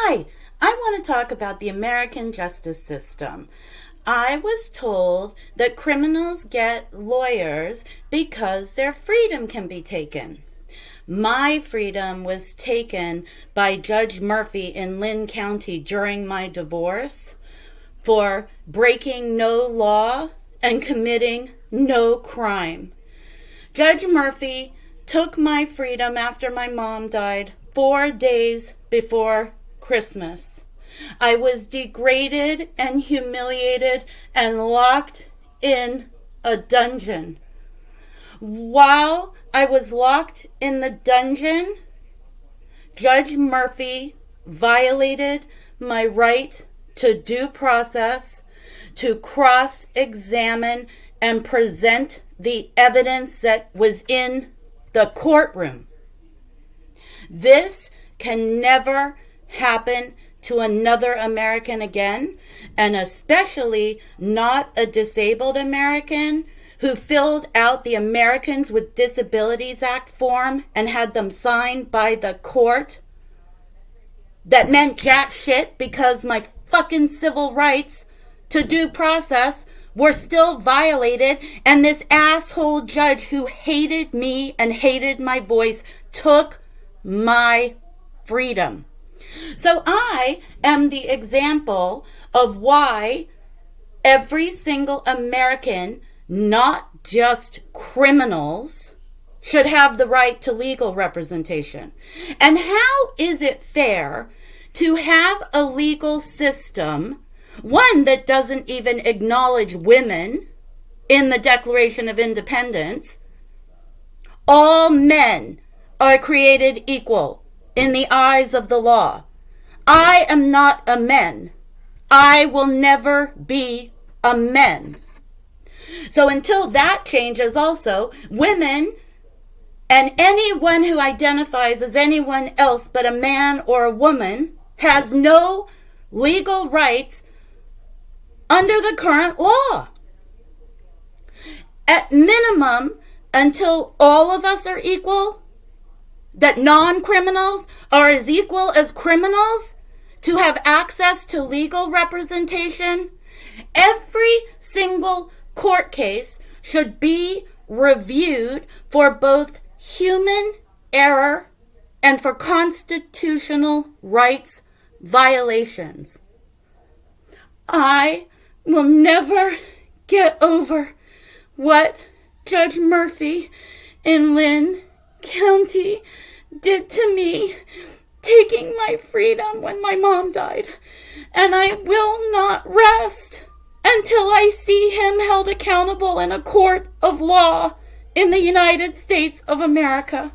Hi, I want to talk about the American justice system. I was told that criminals get lawyers because their freedom can be taken. My freedom was taken by Judge Murphy in Lynn County during my divorce for breaking no law and committing no crime. Judge Murphy took my freedom after my mom died 4 days before Christmas. I was degraded and humiliated and locked in a dungeon. While I was locked in the dungeon, Judge Murphy violated my right to due process, to cross-examine and present the evidence that was in the courtroom. This can never happen to another American again, and especially not a disabled American who filled out the Americans with Disabilities Act form and had them signed by the court. That meant jack shit because my fucking civil rights to due process were still violated, and this asshole judge who hated me and hated my voice took my freedom. So I am the example of why every single American, not just criminals, should have the right to legal representation. And how is it fair to have a legal system, one that doesn't even acknowledge women in the Declaration of Independence? All men are created equal in the eyes of the law. I am not a man. I will never be a man. So until that changes also, women and anyone who identifies as anyone else but a man or a woman has no legal rights under the current law. At minimum, until all of us are equal, that non-criminals are as equal as criminals to have access to legal representation, every single court case should be reviewed for both human error and for constitutional rights violations. I will never get over what Judge Murphy in Lynn County did to me, taking my freedom when my mom died. And I will not rest until I see him held accountable in a court of law in the United States of America.